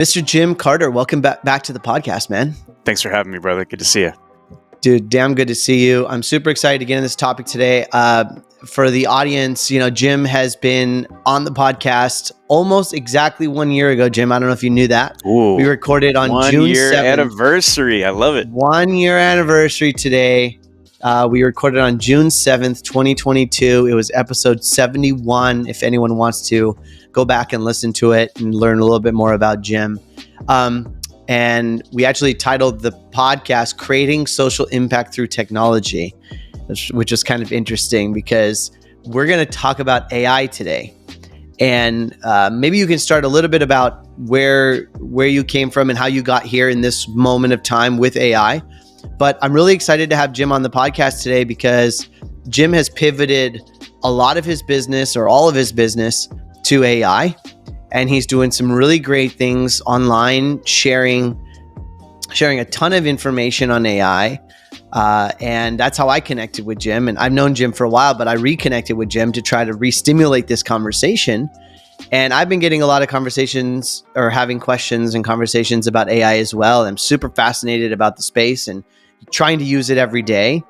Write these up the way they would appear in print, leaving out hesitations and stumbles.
Mr. Jim Carter, welcome back to the podcast, man. Thanks for having me, brother. Good to see you. Dude, damn good to see you. I'm super excited to get into this topic today. For the audience, Jim has been on the podcast almost exactly 1 year ago, Jim. I don't know if you knew that. Ooh, we recorded on June 1 year 7th. anniversary. I love it. 1 year anniversary today. We recorded on June 7th, 2022. It was episode 71. If anyone wants to go back and listen to it and learn a little bit more about Jim. And we actually titled the podcast Creating Social Impact Through Technology, which is kind of interesting because we're going to talk about AI today. And maybe you can start a little bit about where you came from and how you got here in this moment of time with AI. But I'm really excited to have Jim on the podcast today because Jim has pivoted a lot of his business or all of his business to AI. And he's doing some really great things online, sharing a ton of information on AI. And that's how I connected with Jim. And I've known Jim for a while, but I reconnected with Jim to try to re-stimulate this conversation. And I've been getting a lot of conversations or having questions and conversations about AI as well. I'm super fascinated about the space and trying to use it every day.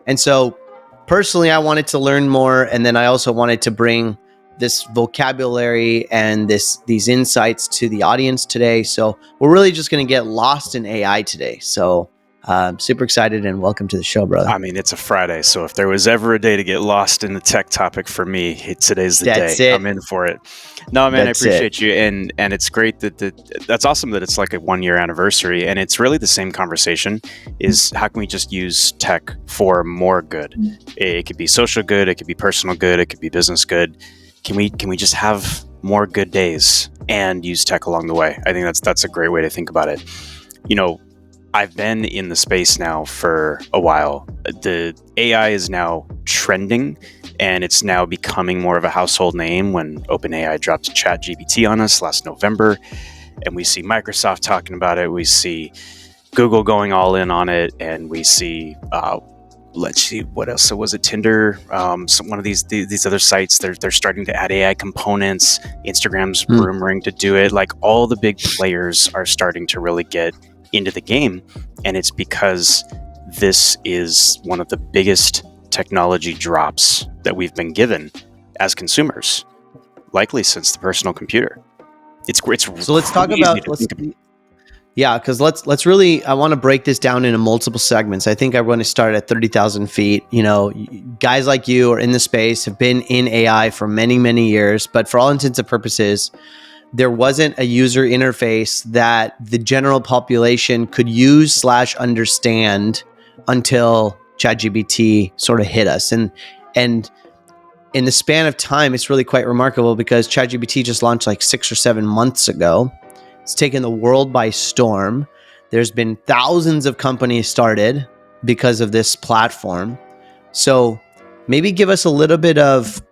And so personally, I wanted to learn more. And then I also wanted to bring this vocabulary and these insights to the audience today. So we're really just going to get lost in AI today. So I'm super excited and welcome to the show, brother. I mean, it's a Friday, so if there was ever a day to get lost in the tech topic for me, today's the day. I'm in for it. No, man, I appreciate you, and it's great that's awesome that it's like a 1 year anniversary, and it's really the same conversation: is how can we just use tech for more good? It could be social good, it could be personal good, it could be business good. Can we just have more good days and use tech along the way? I think that's a great way to think about it. I've been in the space now for a while. The AI is now trending, and it's now becoming more of a household name when OpenAI dropped ChatGPT on us last November, and we see Microsoft talking about it. We see Google going all in on it, and we see let's see, what else? So was it Tinder? One of these other sites, they're starting to add AI components. Instagram's rumoring to do it. Like, all the big players are starting to really get into the game, and it's because this is one of the biggest technology drops that we've been given as consumers, likely since the personal computer. So let's talk about because let's really, I want to break this down into multiple segments. I think I want to start at 30,000 feet. Guys like you are in the space, have been in AI for many, many years, but for all intents and purposes, there wasn't a user interface that the general population could use / understand until ChatGPT sort of hit us. And in the span of time, it's really quite remarkable because ChatGPT just launched like 6 or 7 months ago. It's taken the world by storm. There's been thousands of companies started because of this platform. So maybe give us a little bit of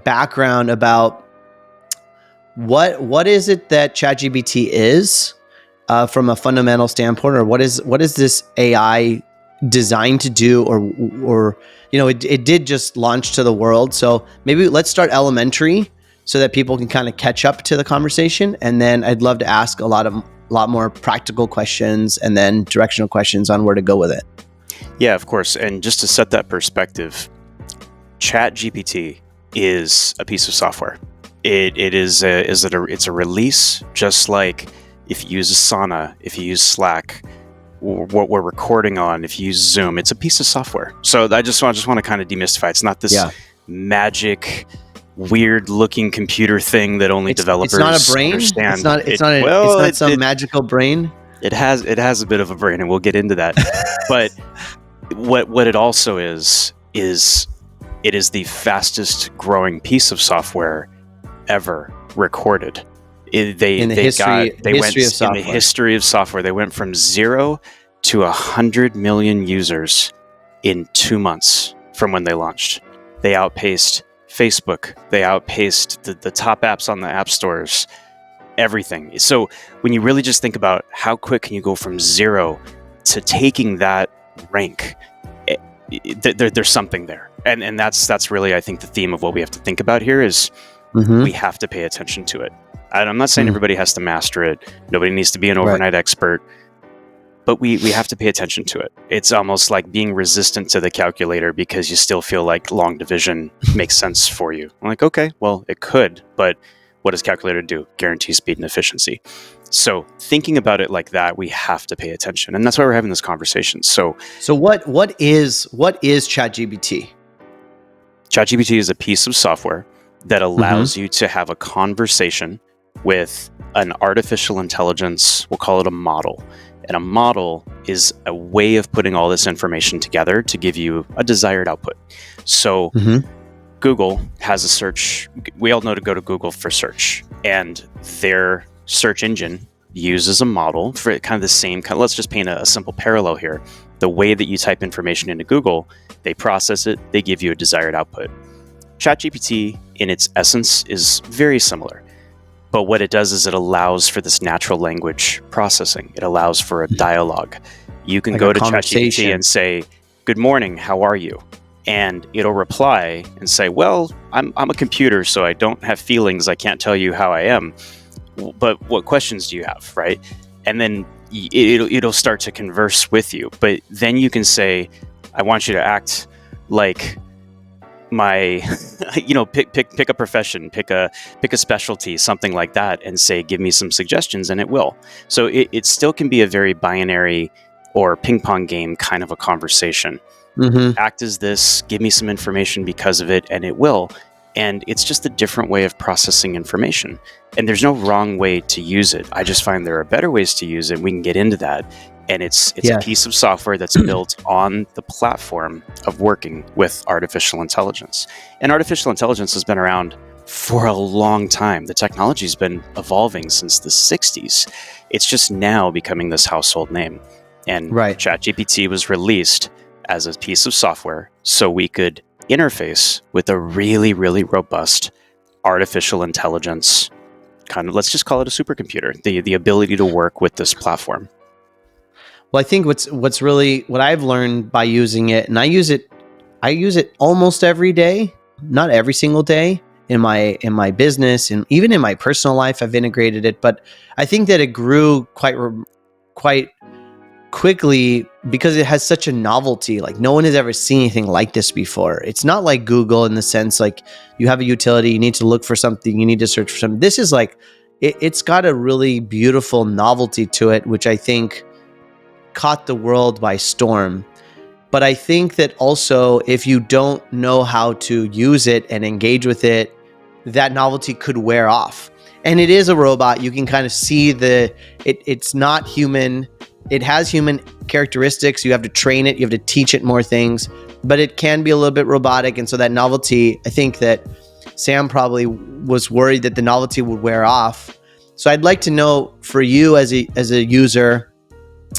background about what is it that ChatGPT is from a fundamental standpoint, or what is this AI designed to do, or it did just launch to the world. So maybe let's start elementary so that people can kind of catch up to the conversation, and then I'd love to ask a lot more practical questions and then directional questions on where to go with it. Yeah, of course. And just to set that perspective, ChatGPT is a piece of software. It's a release, just like if you use Asana, if you use Slack, what we're recording on, if you use Zoom, it's a piece of software. So I just want to kind of demystify. It's not this magic, weird looking computer thing that only developers understand. It's not some magical brain. It has a bit of a brain, and we'll get into that. But what it also is it is the fastest growing piece of software ever recorded. In the history of software, they went from 0 to 100 million users in 2 months from when they launched. They outpaced Facebook. They outpaced the top apps on the app stores, everything. So when you really just think about how quick can you go from 0 to taking that rank, there's something there. And that's really, I think, the theme of what we have to think about here is we have to pay attention to it. I'm not saying everybody has to master it. Nobody needs to be an overnight expert. But we have to pay attention to it. It's almost like being resistant to the calculator because you still feel like long division makes sense for you. I'm like, okay, well, it could, but what does calculator do? Guarantee speed and efficiency. So thinking about it like that, we have to pay attention. And that's why we're having this conversation. So what is ChatGPT? ChatGPT is a piece of software that allows you to have a conversation with an artificial intelligence. We'll call it a model. And a model is a way of putting all this information together to give you a desired output. So Google has a search. We all know to go to Google for search. And their search engine uses a model for kind of the same kind. Let's just paint a simple parallel here. The way that you type information into Google, they process it, they give you a desired output. ChatGPT, in its essence, is very similar. But what it does is it allows for this natural language processing. It allows for a dialogue. You can go to ChatGPT and say, "Good morning, how are you?" And it'll reply and say, "Well, I'm a computer, so I don't have feelings. I can't tell you how I am. But what questions do you have?" Right? And then it'll start to converse with you. But then you can say, "I want you to act like my," pick a profession, pick a specialty, something like that, and say, "Give me some suggestions," and it will. So it still can be a very binary or ping pong game kind of a conversation. Act as this, give me some information because of it, and it will. And it's just a different way of processing information. And there's no wrong way to use it. I just find there are better ways to use it. We can get into that. And it's a piece of software that's built on the platform of working with artificial intelligence. And artificial intelligence has been around for a long time. The technology's been evolving since the 60s. It's just now becoming this household name. And ChatGPT was released as a piece of software so we could interface with a really, really robust artificial intelligence kind of, let's just call it a supercomputer, the ability to work with this platform. Well, I think what's really what I've learned by using it, and I use it almost every day, not every single day in my business and even in my personal life. I've integrated it, but I think that it grew quite quickly because it has such a novelty. Like no one has ever seen anything like this before. It's not like Google in the sense like you have a utility, you need to look for something, you need to search for something. This is like it's got a really beautiful novelty to it, which I think caught the world by storm. But I think that also if you don't know how to use it and engage with it, that novelty could wear off. And it is a robot. You can kind of see it's not human. It has human characteristics. You have to train it. You have to teach it more things, but it can be a little bit robotic. And so that novelty, I think that Sam probably was worried that the novelty would wear off. So I'd like to know for you as a user,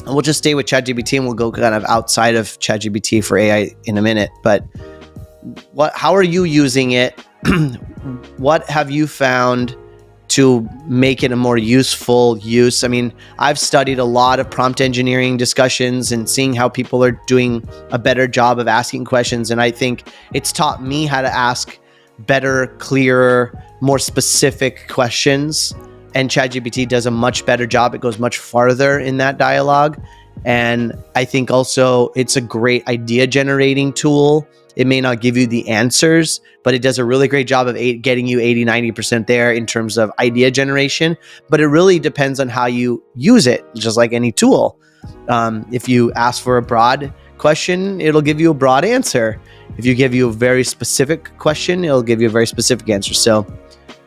and we'll just stay with ChatGPT and we'll go kind of outside of ChatGPT for AI in a minute. But how are you using it? What have you found to make it a more useful use? I mean, I've studied a lot of prompt engineering discussions and seeing how people are doing a better job of asking questions. And I think it's taught me how to ask better, clearer, more specific questions. And ChatGPT does a much better job. It goes much farther in that dialogue. And I think also it's a great idea generating tool. It may not give you the answers, but it does a really great job of getting you 80, 90% there in terms of idea generation. But it really depends on how you use it, just like any tool. If you ask for a broad question, it'll give you a broad answer. If you give you a very specific question, it'll give you a very specific answer. So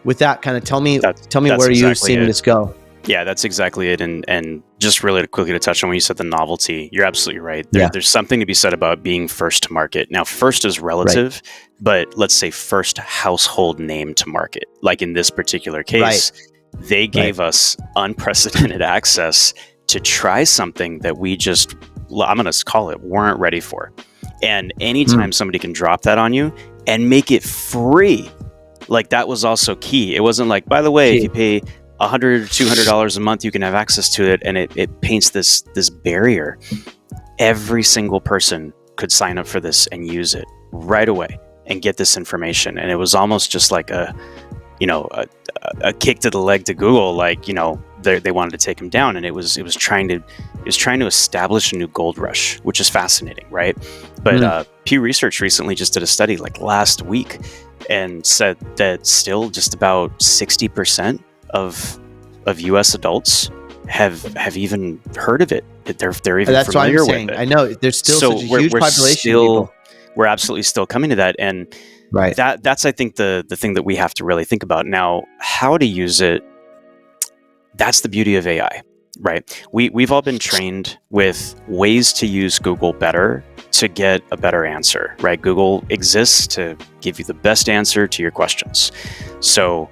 with that, kind of tell me where you're seeing this go. Yeah, that's exactly it. And just really quickly to touch on when you said the novelty, you're absolutely right. There's something to be said about being first to market. Now, first is relative, but let's say first household name to market. Like in this particular case, they gave us unprecedented access to try something that we just, I'm going to call it, weren't ready for. And anytime somebody can drop that on you and make it free, like that was also key. It wasn't like, by the way, if you pay $100 or $200 a month, you can have access to it. And it paints this barrier. Every single person could sign up for this and use it right away and get this information. And it was almost just like a kick to the leg to Google, like, they wanted to take him down, and it was trying to establish a new gold rush, which is fascinating, right? But Pew Research recently just did a study like last week and said that still just about 60% of US adults have even heard of it. They're even That's familiar what I'm saying. with it. I know there's still such a huge population of people. We're absolutely still coming to that, and right. That's I think the thing that we have to really think about now. How to use it. That's the beauty of AI, right? We've all been trained with ways to use Google better to get a better answer, right? Google exists to give you the best answer to your questions. So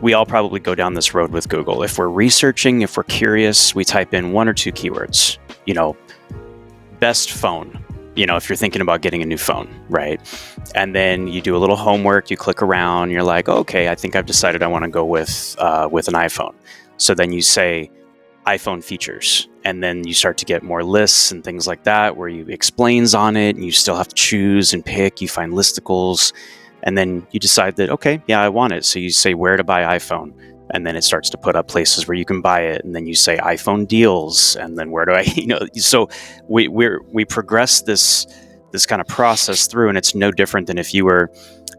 we all probably go down this road with Google. If we're researching, if we're curious, we type in one or two keywords, best phone, if you're thinking about getting a new phone, right? And then you do a little homework, you click around, you're like, okay, I think I've decided I want to go with an iPhone. So then you say iPhone features, and then you start to get more lists and things like that where you explains on it, and you still have to choose and pick, you find listicles, and then you decide that, okay, yeah, I want it. So you say where to buy iPhone, and then it starts to put up places where you can buy it, and then you say iPhone deals, and then where do I, so we progress this kind of process through, and it's no different than if you were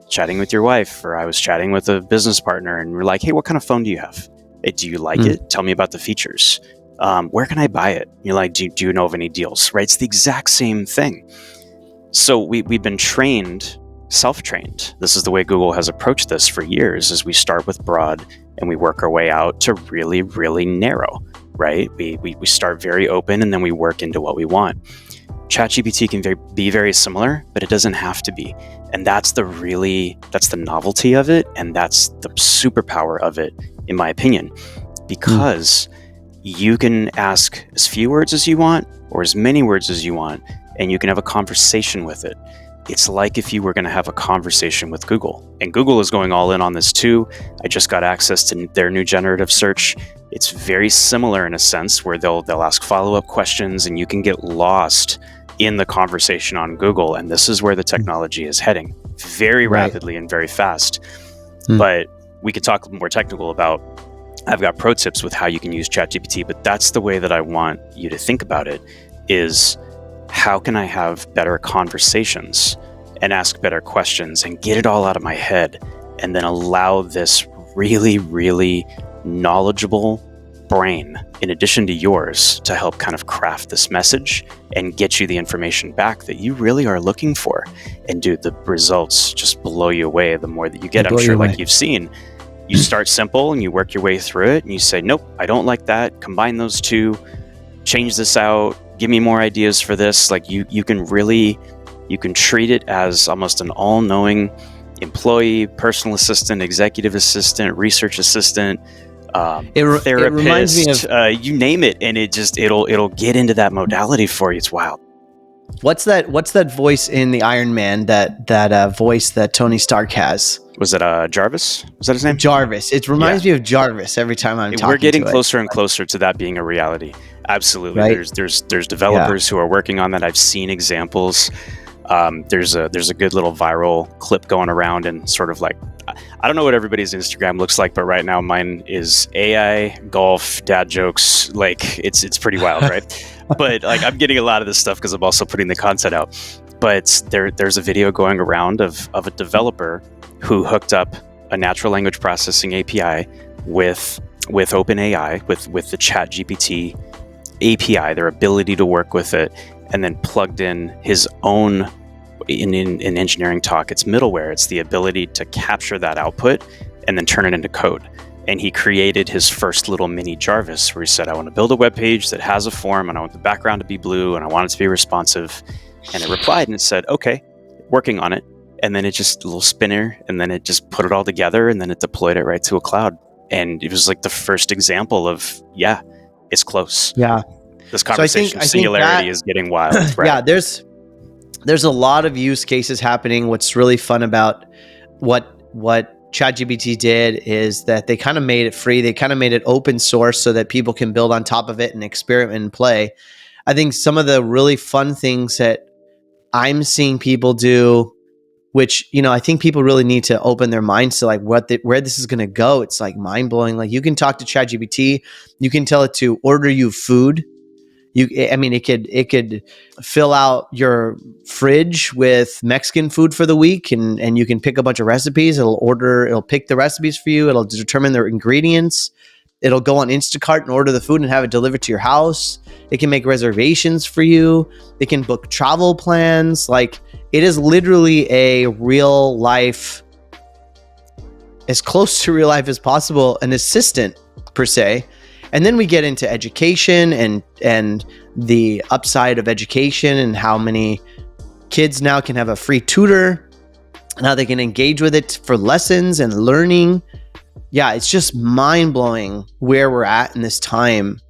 chatting with your wife, or I was chatting with a business partner, and we're like, hey, what kind of phone do you have? Do you like it? Tell me about the features. Where can I buy it? You're like, do you know of any deals? Right? It's the exact same thing. So we've been trained, self-trained. This is the way Google has approached this for years, is we start with broad and we work our way out to really, really narrow, right? We start very open and then we work into what we want. ChatGPT can be very similar, but it doesn't have to be. And that's the novelty of it. And that's the superpower of it, in my opinion, because you can ask as few words as you want or as many words as you want, and you can have a conversation with it. It's like if you were going to have a conversation with Google. And Google is going all in on this too. I just got access to their new generative search. It's very similar in a sense where they'll ask follow-up questions and you can get lost in the conversation on Google. And this is where the technology is heading very rapidly and very fast. But we could talk more technical about, I've got pro tips with how you can use ChatGPT, but that's the way that I want you to think about it, is how can I have better conversations and ask better questions and get it all out of my head, and then allow this really, really knowledgeable brain, in addition to yours, to help kind of craft this message and get you the information back that you really are looking for. And dude, the results just blow you away the more that you get. I'm sure, like you've seen, you start simple and you work your way through it and you say, nope, I don't like that. Combine those two, change this out, give me more ideas for this. Like you can treat it as almost an all-knowing employee, personal assistant, executive assistant, research assistant, therapist, it reminds me of, you name it, and it'll get into that modality for you. It's wild. What's that voice in the Iron Man, that voice that Tony Stark has? Was it Jarvis? Was that his name? Jarvis. It reminds me of Jarvis every time I'm talking. We're getting closer and closer to that being a reality. Absolutely. Right? There's developers who are working on that. I've seen examples. There's a good little viral clip going around, and sort of like, I don't know what everybody's Instagram looks like, but right now mine is AI, golf, dad jokes. Like it's pretty wild, right? But like I'm getting a lot of this stuff because I'm also putting the content out. But there's a video going around of a developer who hooked up a natural language processing API with OpenAI, with the ChatGPT API, their ability to work with it, and then plugged in his own, in engineering talk, it's middleware. It's the ability to capture that output and then turn it into code. And he created his first little mini Jarvis where he said, I want to build a web page that has a form, and I want the background to be blue, and I want it to be responsive. And it replied and it said, okay, working on it. And then it just, a little spinner, and then it just put it all together, and then it deployed it right to a cloud. And it was like the first example of, yeah, it's close. Yeah. This conversation of singularity is getting wild. Right? Yeah, there's a lot of use cases happening. What's really fun about what ChatGPT did is that they kind of made it free. They kind of made it open source so that people can build on top of it and experiment and play. I think some of the really fun things that I'm seeing people do which, I think people really need to open their minds to like where this is going to go. It's like mind blowing. Like you can talk to ChatGPT, you can tell it to order you food. It could fill out your fridge with Mexican food for the week, and you can pick a bunch of recipes. It'll pick the recipes for you. It'll determine their ingredients. It'll go on Instacart and order the food and have it delivered to your house. It can make reservations for you. It can book travel plans. Like, it is literally a real life, as close to real life as possible, an assistant per se. And then we get into education and the upside of education and how many kids now can have a free tutor and how they can engage with it for lessons and learning. Yeah, it's just mind blowing where we're at in this time.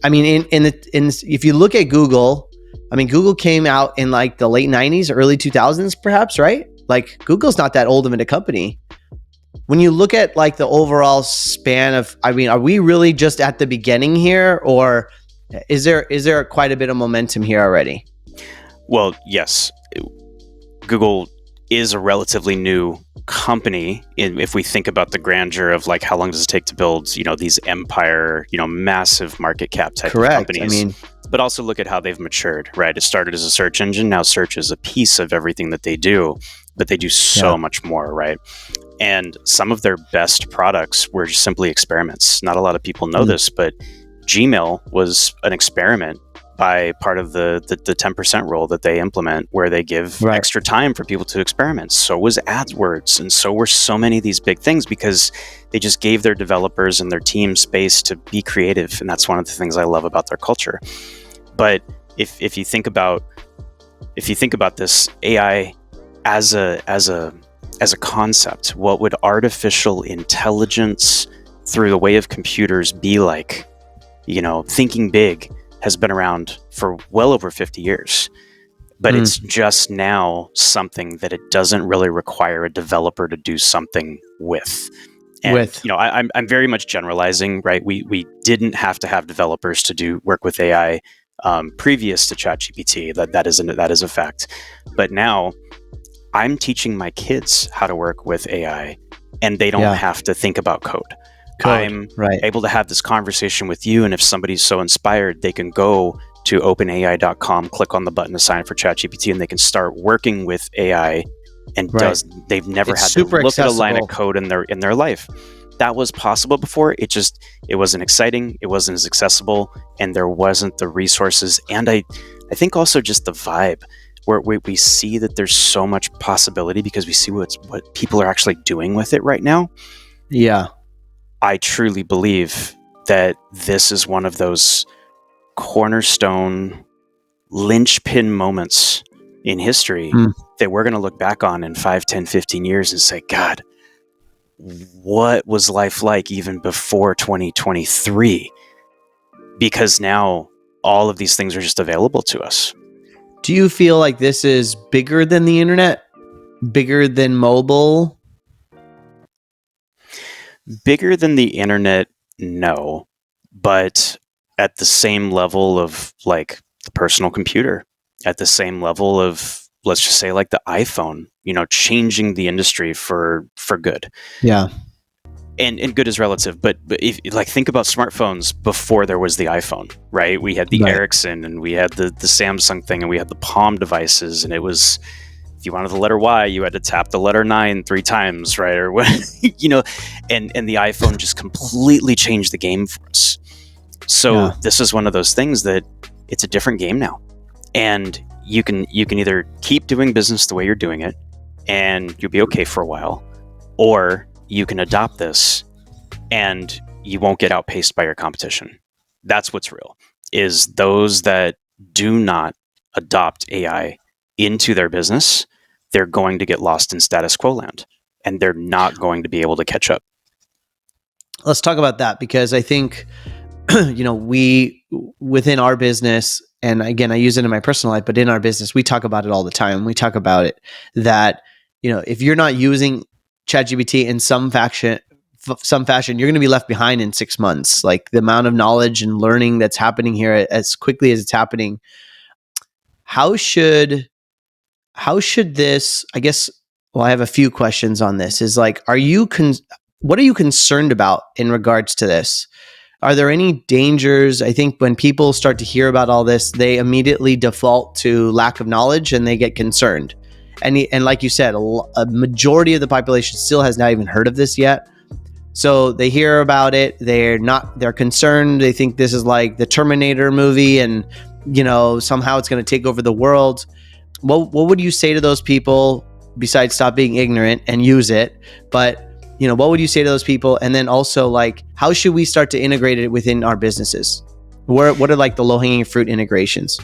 I mean, if you look at Google, Google came out in like the late 90s, early 2000s, perhaps, right? Like Google's not that old of a company. When you look at like the overall span of, are we really just at the beginning here, or is there quite a bit of momentum here already? Well, yes. Google is a relatively new company if we think about the grandeur of like how long does it take to build, these empire, massive market cap type of companies. But also look at how they've matured, right? It started as a search engine. Now search is a piece of everything that they do, but they do so much more, right? And some of their best products were just simply experiments. Not a lot of people know this, but Gmail was an experiment by part of the 10% rule that they implement, where they give extra time for people to experiment. So was AdWords, and so were so many of these big things, because they just gave their developers and their team space to be creative. And that's one of the things I love about their culture. But if you think about this AI as a concept, what would artificial intelligence through the way of computers be like? Thinking big has been around for well over 50 years, but it's just now something that it doesn't really require a developer to do something with. And, I'm very much generalizing, right? We didn't have to have developers to work with AI previous to ChatGPT. That is a fact. But now I'm teaching my kids how to work with AI, and they don't have to think about code. I'm able to have this conversation with you, and if somebody's so inspired, they can go to openai.com, click on the button to sign up for ChatGPT, and they can start working with AI. And they've never had to look at a line of code in their life. That was possible before. It wasn't exciting. It wasn't as accessible, and there wasn't the resources. And I think also just the vibe, where we see that there's so much possibility because we see what people are actually doing with it right now. Yeah. I truly believe that this is one of those cornerstone linchpin moments in history that we're going to look back on in 5, 10, 15 years and say, God, what was life like even before 2023? Because now all of these things are just available to us. Do you feel like this is bigger than the internet? Bigger than mobile? Bigger than the internet, no. But at the same level of like the personal computer, at the same level of, let's just say, like the iPhone, changing the industry for good. Yeah. And good is relative, but if like think about smartphones before there was the iPhone, right? We had the Ericsson, and we had the Samsung thing, and we had the Palm devices, and it was, if you wanted the letter Y, you had to tap the letter 9 3 times, right? Or what, and the iPhone just completely changed the game for us. So this is one of those things that it's a different game now, and you can either keep doing business the way you're doing it, and you'll be okay for a while, or you can adopt this and you won't get outpaced by your competition. That's what's real, is those that do not adopt AI into their business, they're going to get lost in status quo land, and they're not going to be able to catch up. Let's talk about that, because I think, we, within our business, and again, I use it in my personal life, but in our business, we talk about it all the time. We talk about it that, if you're not using ChatGPT in some fashion, you're going to be left behind in 6 months. Like the amount of knowledge and learning that's happening here as quickly as it's happening. How should how should this, I guess, well, I have a few questions on this, is like, what are you concerned about in regards to this? Are there any dangers? I think when people start to hear about all this, they immediately default to lack of knowledge and they get concerned. And like you said, a majority of the population still has not even heard of this yet. So they hear about it, they're concerned. They think this is like the Terminator movie and, somehow it's going to take over the world. What would you say to those people besides stop being ignorant and use it? But, what would you say to those people? And then also, like, how should we start to integrate it within our businesses? What are like the low-hanging fruit integrations?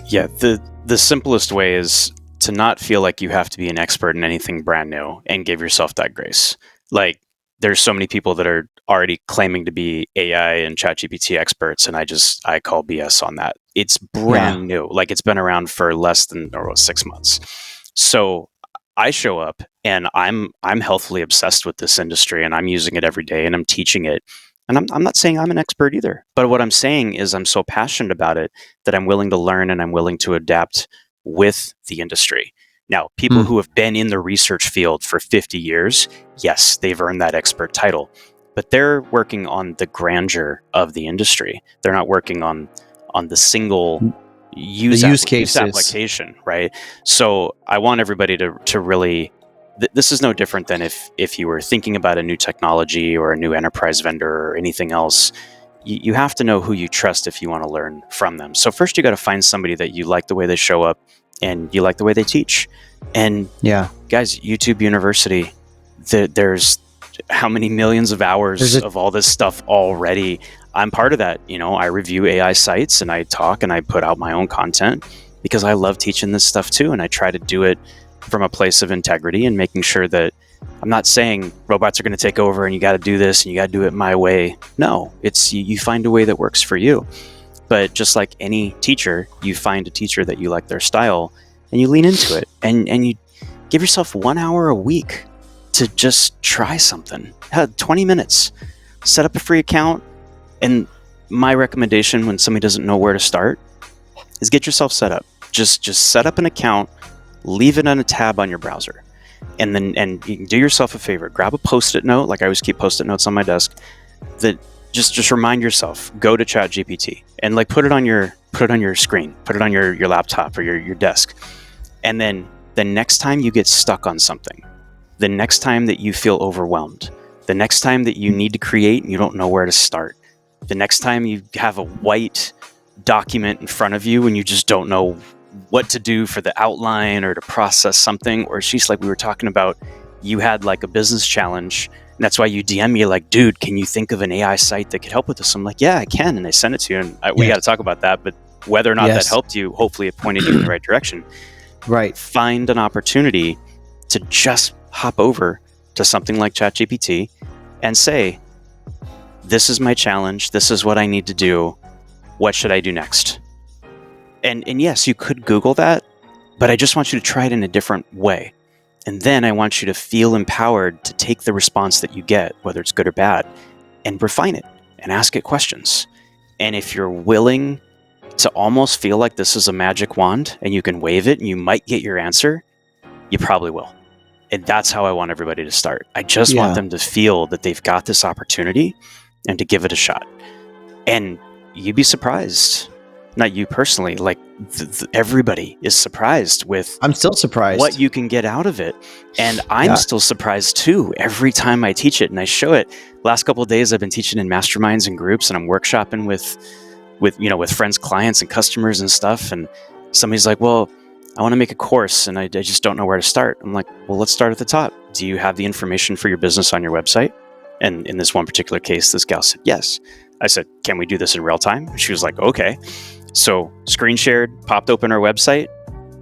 Yeah, the simplest way is to not feel like you have to be an expert in anything brand new and give yourself that grace. Like, there's so many people that are already claiming to be AI and ChatGPT experts, and I call BS on that. It's brand new. Like, it's been around for less than 6 months. So I show up and I'm healthily obsessed with this industry, and I'm using it every day and I'm teaching it. And I'm not saying I'm an expert either, but what I'm saying is I'm so passionate about it that I'm willing to learn and I'm willing to adapt with the industry. Now, people who have been in the research field for 50 years, yes, they've earned that expert title, but they're working on the grandeur of the industry. They're not working on the single use application, right? So I want everybody to really, this is no different than if you were thinking about a new technology or a new enterprise vendor or anything else. You have to know who you trust if you want to learn from them. So first you got to find somebody that you like the way they show up and you like the way they teach. And guys, YouTube University, there's how many millions of hours of all this stuff already. I'm part of that. I review AI sites and I talk and I put out my own content because I love teaching this stuff too. And I try to do it from a place of integrity and making sure that I'm not saying robots are going to take over and you got to do this and you got to do it my way. No, it's you find a way that works for you. But just like any teacher, you find a teacher that you like their style and you lean into it and you give yourself 1 hour a week to just try something. 20 minutes, set up a free account. And my recommendation when somebody doesn't know where to start is get yourself set up. Just set up an account, leave it on a tab on your browser. And you can do yourself a favor, grab a Post-it note, like I always keep Post-it notes on my desk, that just remind yourself, go to ChatGPT and like put it on your screen, put it on your laptop or your desk. And then the next time you get stuck on something, the next time that you feel overwhelmed, the next time that you need to create and you don't know where to start, the next time you have a white document in front of you and you just don't know what to do for the outline or to process something, or she's like we were talking about, you had like a business challenge and that's why you DM me like, dude, can you think of an AI site that could help with this? I'm like, yeah, I can. And I sent it to you and we got to talk about that. But whether or not that helped you, hopefully it pointed you in the right direction. Right. Find an opportunity to just hop over to something like ChatGPT and say, this is my challenge. This is what I need to do. What should I do next? And yes, you could Google that, but I just want you to try it in a different way. And then I want you to feel empowered to take the response that you get, whether it's good or bad, and refine it and ask it questions. And if you're willing to almost feel like this is a magic wand and you can wave it and you might get your answer, you probably will. And that's how I want everybody to start. I just want them to feel that they've got this opportunity and to give it a shot. And you'd be surprised. Not you personally, like everybody is surprised with I'm still surprised what you can get out of it. And I'm still surprised too every time I teach it and I show it. Last couple of days I've been teaching in masterminds and groups and I'm workshopping with friends, clients and customers and stuff. And somebody's like, well, I want to make a course and I just don't know where to start. I'm like, well, let's start at the top. Do you have the information for your business on your website? And in this one particular case, this gal said, yes. I said, can we do this in real time? She was like, okay. So screen shared, popped open our website,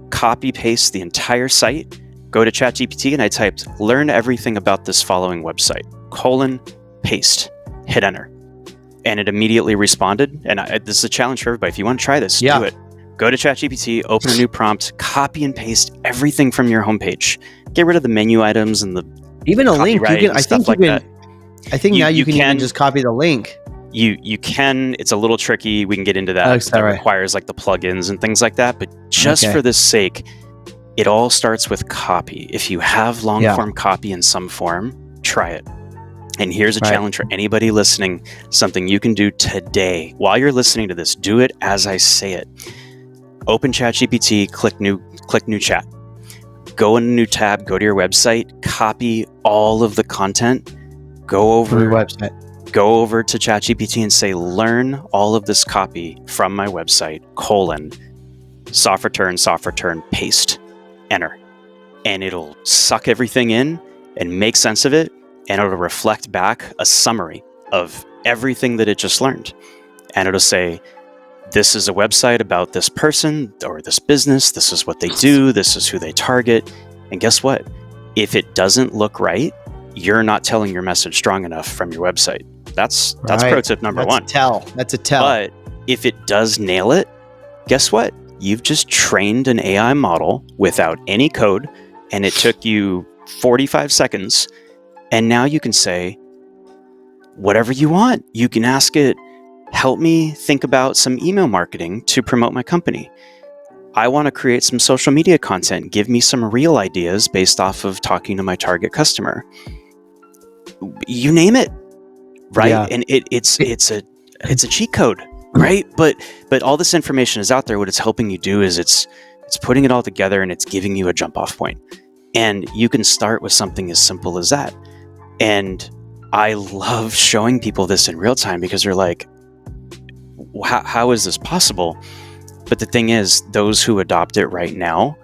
copy paste the entire site, go to ChatGPT and I typed, learn everything about this following website, paste, hit enter. And it immediately responded. And this is a challenge for everybody. If you want to try this, do it. Go to ChatGPT, open a new prompt, copy and paste everything from your homepage. Get rid of the menu items and the even a link. You can, I think now you can even just copy the link. You can. It's a little tricky. We can get into that. That requires like the plugins and things like that. But just for this sake, It all starts with copy. If you have long form copy in some form, try it. And here's a challenge for anybody listening, something you can do today. While you're listening to this, do it as I say it. Open ChatGPT, click new chat. Go in a new tab, go to your website, copy all of the content, go over to ChatGPT and say, learn all of this copy from my website, soft return, paste, enter. And it'll suck everything in and make sense of it. And it'll reflect back a summary of everything that it just learned. And it'll say, this is a website about this person or this business. This is what they do. This is who they target. And guess what? If it doesn't look right, you're not telling your message strong enough from your website. That's pro tip number one. That's a tell. But if it does nail it, guess what? You've just trained an AI model without any code, and it took you 45 seconds. And now you can say whatever you want. You can ask it, help me think about some email marketing to promote my company. I want to create some social media content. Give me some real ideas based off of talking to my target customer. You name it, right? Yeah. And it's a cheat code, right? But all this information is out there. What it's helping you do is it's putting it all together and it's giving you a jump off point. And you can start with something as simple as that. And I love showing people this in real time because they're like, how is this possible? But the thing is, those who adopt it right now,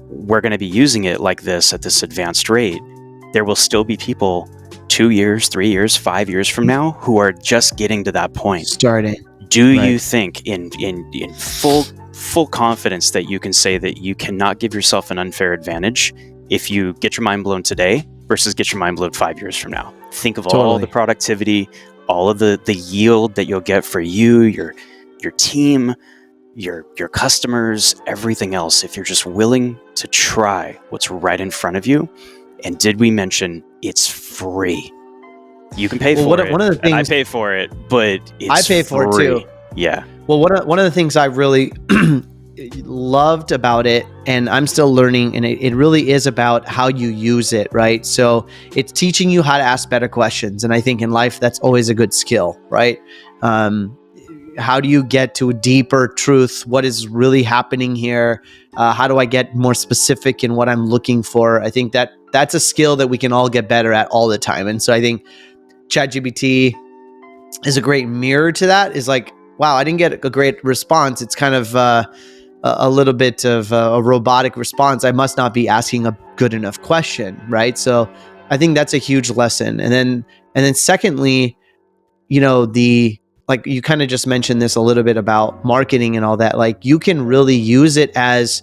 we're going to be using it like this at this advanced rate. There will still be people 2 years, 3 years, 5 years from now who are just getting to that point. Starting. Do you think in full confidence that you can say that you cannot give yourself an unfair advantage if you get your mind blown today versus get your mind blown 5 years from now? Think of all the productivity, all of the yield that you'll get for you, your team, your customers, everything else, if you're just willing to try what's right in front of you. And did we mention it's free? You can pay for it. One of the things, and I pay for it, but it's free. I pay for it too. Yeah. Well, one of the things I really loved about it, and I'm still learning, and it really is about how you use it, right? So it's teaching you how to ask better questions. And I think in life, that's always a good skill, right? How do you get to a deeper truth? What is really happening here? How do I get more specific in what I'm looking for? I think that's a skill that we can all get better at all the time. And so I think ChatGPT is a great mirror to that. Is like, wow, I didn't get a great response. It's kind of a little bit of a robotic response. I must not be asking a good enough question, right? So I think that's a huge lesson. And then secondly, like you kind of just mentioned this a little bit about marketing and all that. Like you can really use it as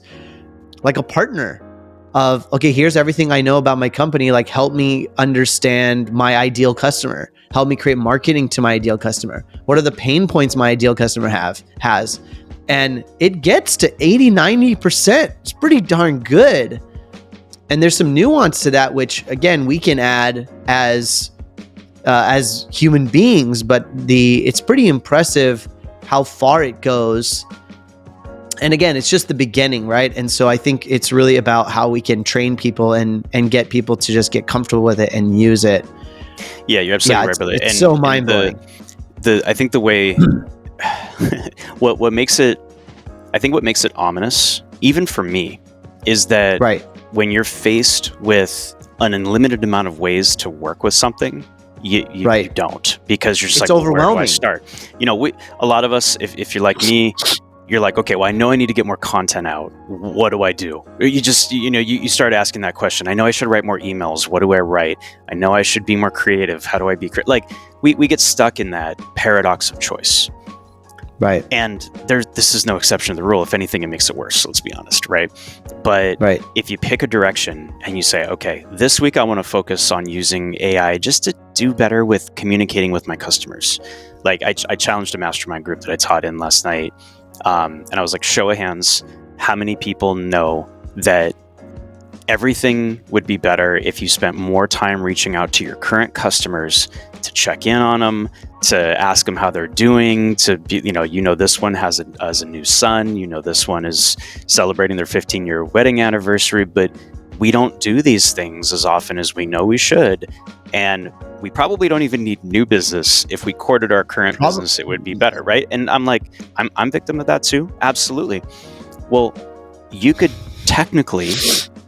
like a partner of, okay, here's everything I know about my company. Like help me understand my ideal customer. Help me create marketing to my ideal customer. What are the pain points my ideal customer has? And it gets to 80-90%. It's pretty darn good. And there's some nuance to that, which again, we can add as human beings, but it's pretty impressive how far it goes. And again, it's just the beginning, right? And so I think it's really about how we can train people and get people to just get comfortable with it and use it. Yeah, you're absolutely right, brother. It's so mind-blowing. I think the way what makes it ominous, even for me, is that when you're faced with an unlimited amount of ways to work with something, you don't, because you're just like, overwhelming. Well, where do I start? A lot of us, if you're like me, you're like, okay, well, I know I need to get more content out. What do I do? You just, you start asking that question. I know I should write more emails. What do I write? I know I should be more creative. How do I be creative? Like we get stuck in that paradox of choice. Right. And this is no exception to the rule. If anything, it makes it worse. So let's be honest. Right. But if you pick a direction and you say, okay, this week I want to focus on using AI just to do better with communicating with my customers. Like I challenged a mastermind group that I taught in last night. And I was like, show of hands, how many people know that everything would be better if you spent more time reaching out to your current customers to check in on them, to ask them how they're doing, to be, this one has a new son, this one is celebrating their 15-year wedding anniversary, but we don't do these things as often as we know we should. And we probably don't even need new business. If we courted our current business, it would be better, right? And I'm like, I'm victim of that too. Absolutely. Well, you could technically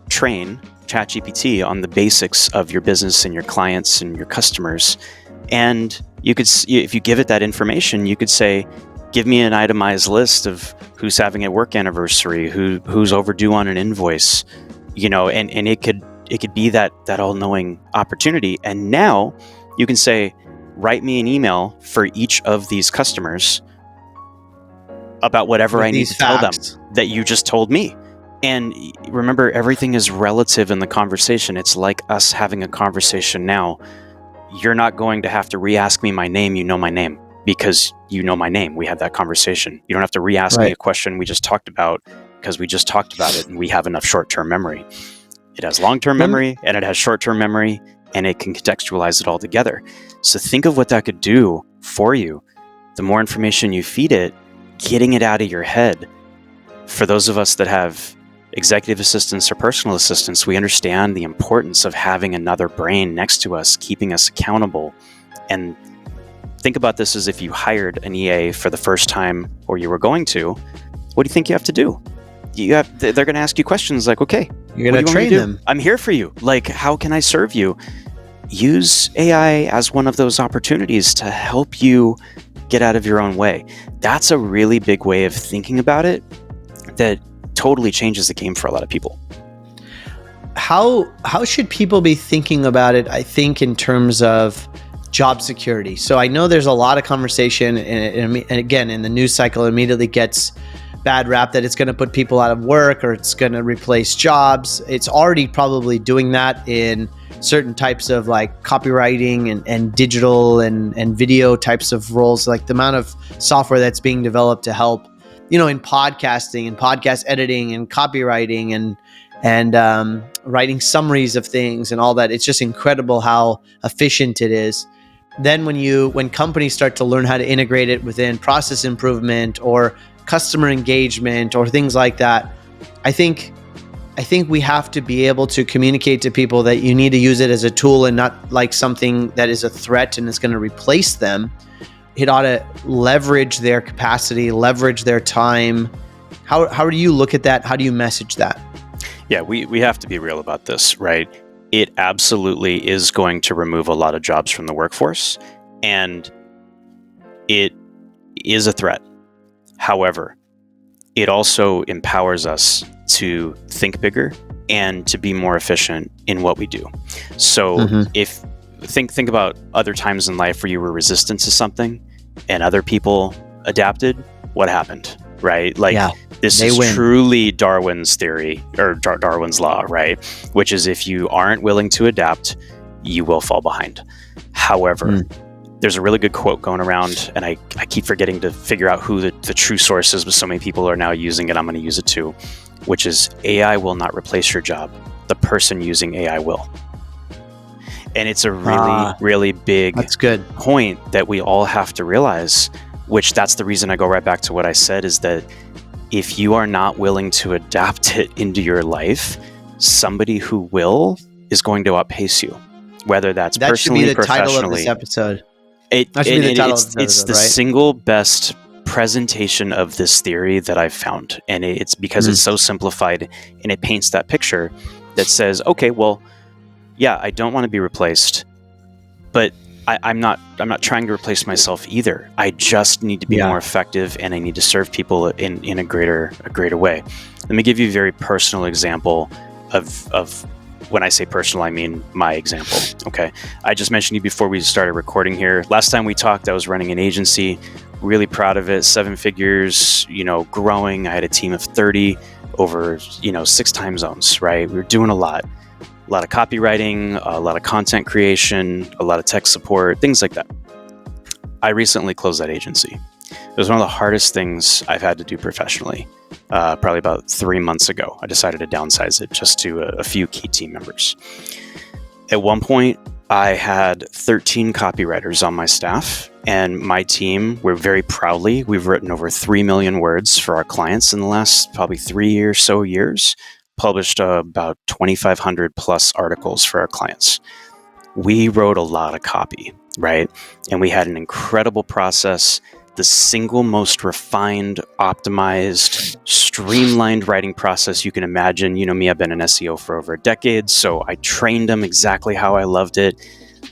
train ChatGPT on the basics of your business and your clients and your customers. And you could, if you give it that information, you could say, give me an itemized list of who's having a work anniversary, who's overdue on an invoice, and it could be that all-knowing opportunity. And now you can say, write me an email for each of these customers about whatever I need to tell them that you just told me. And remember, everything is relative in the conversation. It's like us having a conversation now. You're not going to have to re-ask me my name. You know my name because you know my name. We had that conversation. You don't have to re-ask me a question we just talked about because we just talked about it and we have enough short-term memory. It has long-term memory and it has short-term memory, and it can contextualize it all together. So think of what that could do for you. The more information you feed it, getting it out of your head. For those of us that have executive assistants or personal assistants, we understand the importance of having another brain next to us, keeping us accountable. And think about this as if you hired an EA for the first time, or you were going to. What do you think you have to do? They're going to ask you questions like, okay, you're going to train them. I'm here for you. Like, how can I serve you? Use AI as one of those opportunities to help you get out of your own way. That's a really big way of thinking about it that totally changes the game for a lot of people. How should people be thinking about it, I think, in terms of job security? So I know there's a lot of conversation, and again, in the news cycle, it immediately gets bad rap that it's going to put people out of work or it's going to replace jobs. It's already probably doing that in certain types of like copywriting and digital and video types of roles, like the amount of software that's being developed to help, in podcasting and podcast editing and copywriting and writing summaries of things and all that. It's just incredible how efficient it is. Then when companies start to learn how to integrate it within process improvement or customer engagement or things like that, I think we have to be able to communicate to people that you need to use it as a tool and not like something that is a threat and is going to replace them. It ought to leverage their capacity, leverage their time. How do you look at that? How do you message that? Yeah, we have to be real about this, right? It absolutely is going to remove a lot of jobs from the workforce, and it is a threat. However, it also empowers us to think bigger and to be more efficient in what we do. So if think about other times in life where you were resistant to something and other people adapted, what happened, right? Like this is truly Darwin's theory or Darwin's law, right? Which is if you aren't willing to adapt, you will fall behind. However, there's a really good quote going around, and I keep forgetting to figure out who the true source is, but so many people are now using it, I'm going to use it too, which is AI will not replace your job. The person using AI will. And it's a really big point that we all have to realize, which that's the reason I go right back to what I said, is that if you are not willing to adapt it into your life, somebody who will is going to outpace you, whether that's personally, professionally. That should be the title of this episode. It's the single best presentation of this theory that I've found. And it's because it's so simplified and it paints that picture that says, okay, well, yeah, I don't want to be replaced, but I'm not trying to replace myself either. I just need to be more effective, and I need to serve people in a greater way. Let me give you a very personal example of when I say personal, I mean my example. Okay. I just mentioned you before we started recording here. Last time we talked, I was running an agency, really proud of it, 7 figures, growing. I had a team of 30 over, 6 time zones, right? We were doing a lot of copywriting, a lot of content creation, a lot of tech support, things like that. I recently closed that agency. It was one of the hardest things I've had to do professionally. Probably about 3 months ago, I decided to downsize it just to a few key team members. At one point, I had 13 copywriters on my staff, and my team, we've written over 3 million words for our clients in the last probably 3 or so years, published about 2,500 plus articles for our clients. We wrote a lot of copy, right? And we had an incredible process, the single most refined, optimized, streamlined writing process you can imagine. You know me, I've been an SEO for over a decade, so I trained them exactly how I loved it.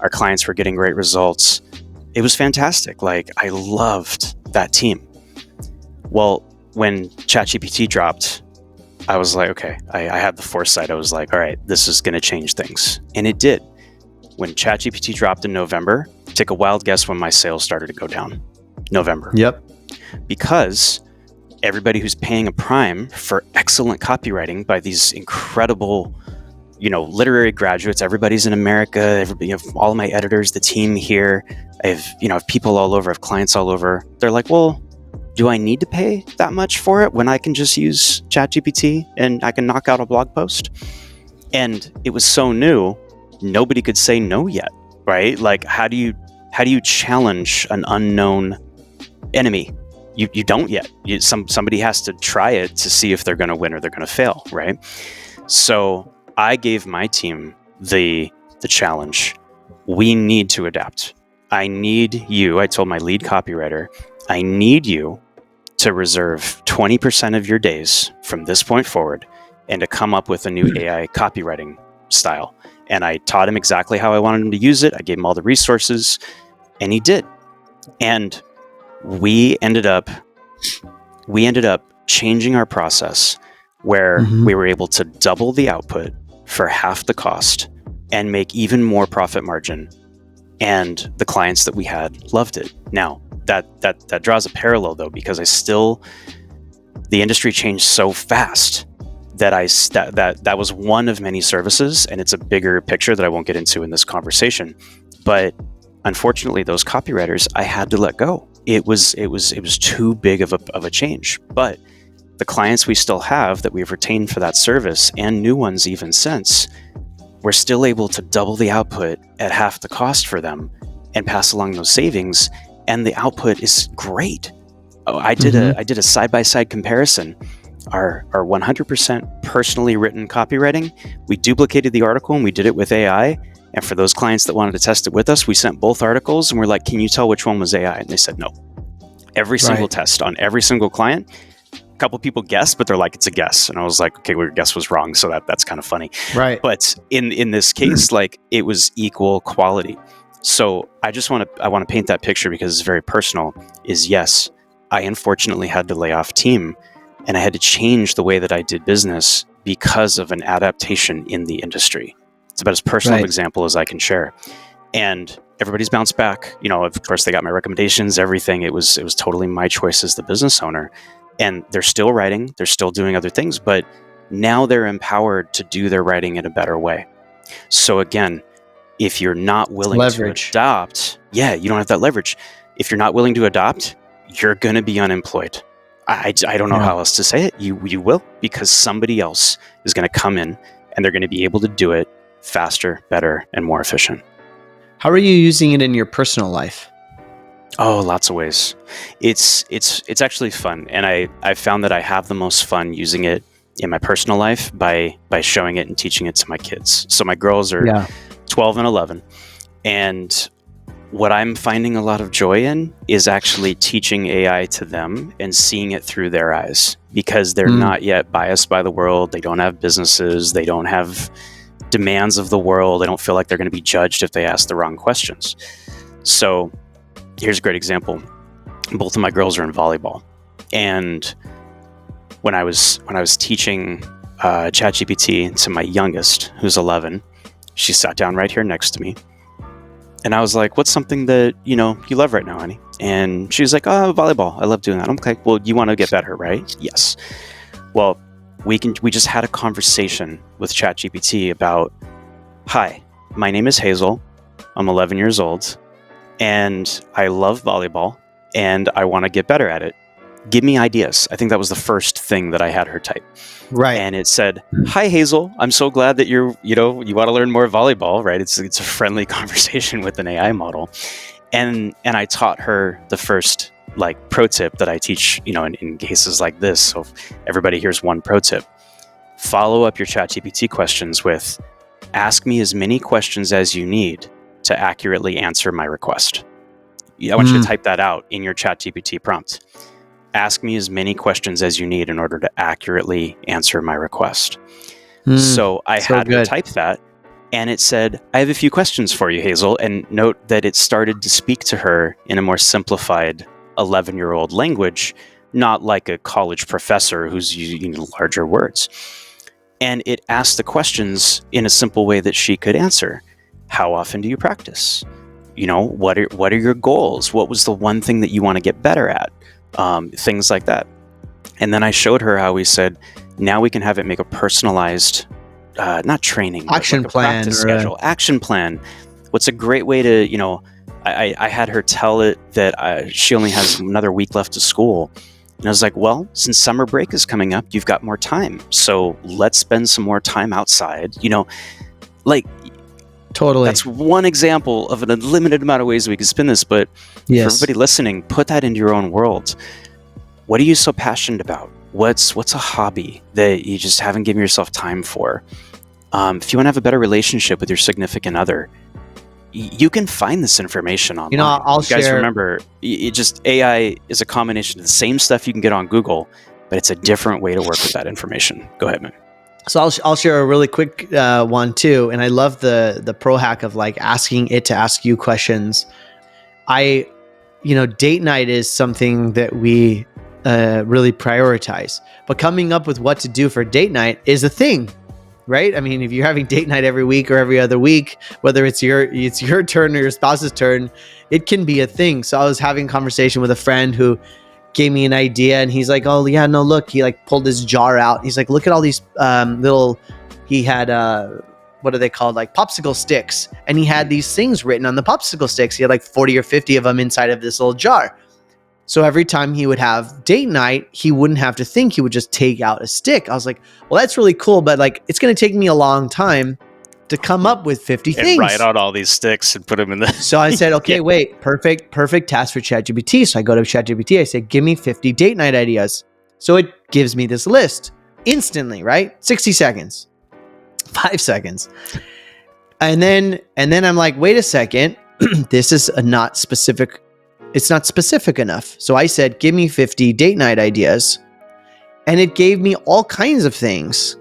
Our clients were getting great results. It was fantastic. Like, I loved that team. Well, when ChatGPT dropped, I was like, okay, I had the foresight. I was like, all right, this is going to change things. And it did. When ChatGPT dropped in November, take a wild guess when my sales started to go down. November. Yep. Because everybody who's paying a prime for excellent copywriting by these incredible, literary graduates, everybody's in America, all of my editors, the team here, I have people all over, I have clients all over. They're like, well, do I need to pay that much for it when I can just use ChatGPT and I can knock out a blog post? And it was so new, nobody could say no yet, right? Like, how do you challenge an unknown enemy? You don't yet. Somebody has to try it to see if they're going to win or they're going to fail, right? So I gave my team the challenge. We need to adapt. I need you. I told my lead copywriter, I need you to reserve 20% of your days from this point forward and to come up with a new AI copywriting style. And I taught him exactly how I wanted him to use it. I gave him all the resources, and he did. And we ended up changing our process where we were able to double the output for half the cost and make even more profit margin. And the clients that we had loved it. Now, that draws a parallel though, because the industry changed so fast that that was one of many services, and it's a bigger picture that I won't get into in this conversation. But unfortunately, those copywriters I had to let go. It was too big of a change. But the clients we still have that we've retained for that service, and new ones even since, we're still able to double the output at half the cost for them and pass along those savings, and the output is great. I did a side-by-side comparison. Our 100% personally written copywriting, we duplicated the article and we did it with AI. And for those clients that wanted to test it with us, we sent both articles and we're like, can you tell which one was AI? And they said no. Every single test on every single client, a couple people guessed, but they're like, it's a guess. And I was like, okay, well, your guess was wrong. So that's kind of funny. Right. But in this case, like, it was equal quality. So I want to paint that picture because it's very personal. Is yes, I unfortunately had to lay off team, and I had to change the way that I did business because of an adaptation in the industry. It's about as personal an example as I can share. And everybody's bounced back. Of course, they got my recommendations, everything. It was totally my choice as the business owner. And they're still writing, they're still doing other things, but now they're empowered to do their writing in a better way. So again, if you're not willing to adopt, you don't have that leverage. If you're not willing to adopt, you're going to be unemployed. I don't know how else to say it. You will, because somebody else is going to come in and they're going to be able to do it faster, better, and more efficient. How are you using it in your personal life? Oh, lots of ways. It's actually fun. And I found that I have the most fun using it in my personal life by showing it and teaching it to my kids. So my girls are 12 and 11. And what I'm finding a lot of joy in is actually teaching AI to them and seeing it through their eyes, because they're not yet biased by the world. They don't have businesses. They don't have demands of the world. They don't feel like they're going to be judged if they ask the wrong questions. So here's a great example. Both of my girls are in volleyball. And when I was teaching ChatGPT to my youngest, who's 11, she sat down right here next to me. And I was like, what's something that, you love right now, honey? And she was like, oh, volleyball. I love doing that. I'm okay. Well, you want to get better, right? Yes. Well, we just had a conversation with ChatGPT about, hi, my name is Hazel. I'm 11 years old and I love volleyball. and I want to get better at it. Give me ideas. I think that was the first thing that I had her type. Right. And it said, "Hi, Hazel. I'm so glad that you want to learn more volleyball," right? It's a friendly conversation with an AI model. And I taught her the first like pro tip that I teach, in cases like this. So if everybody hears one pro tip. Follow up your ChatGPT questions with, ask me as many questions as you need to accurately answer my request. I want you to type that out in your ChatGPT prompt. Ask me as many questions as you need in order to accurately answer my request. So I had her type that, and it said, "I have a few questions for you, Hazel." And note that it started to speak to her in a more simplified 11-year-old language, not like a college professor who's using larger words. And it asked the questions in a simple way that she could answer. How often do you practice? What are your goals? What was the one thing that you want to get better at? Things like that. And then I showed her how we said, now we can have it make a personalized, not training, action but like plan, practice schedule, action plan. What's a great way to, I had her tell it that she only has another week left of school. And I was like, well, since summer break is coming up, you've got more time. So let's spend some more time outside, Totally. That's one example of an unlimited amount of ways we can spin this. But for everybody listening, put that into your own world. What are you so passionate about? What's a hobby that you just haven't given yourself time for? If you want to have a better relationship with your significant other, you can find this information online. I'll share. Guys, share. Remember, AI is a combination of the same stuff you can get on Google, but it's a different way to work with that information. Go ahead, man. So I'll share a really quick one too, and I love the pro hack of like asking it to ask you questions. Date night is something that we really prioritize, but coming up with what to do for date night is a thing, right? I mean, if you're having date night every week or every other week, whether it's your turn or your spouse's turn, it can be a thing. So I was having a conversation with a friend who gave me an idea, and he's like, "Oh yeah, no, look," he like pulled his jar out. He's like, "Look at all these he had what are they called, like popsicle sticks, and he had these things written on the popsicle sticks. He had like 40 or 50 of them inside of this little jar. So every time he would have date night, he wouldn't have to think, he would just take out a stick." I was like, well, that's really cool, but like, it's going to take me a long time to come up with 50 things. And write out all these sticks and put them in the... So I said, okay, wait, perfect task for ChatGPT. So I go to ChatGPT, I say, give me 50 date night ideas. So it gives me this list instantly, right? 60 seconds, 5 seconds. And then I'm like, wait a second, this is not specific. It's not specific enough. So I said, give me 50 date night ideas. And it gave me all kinds of things.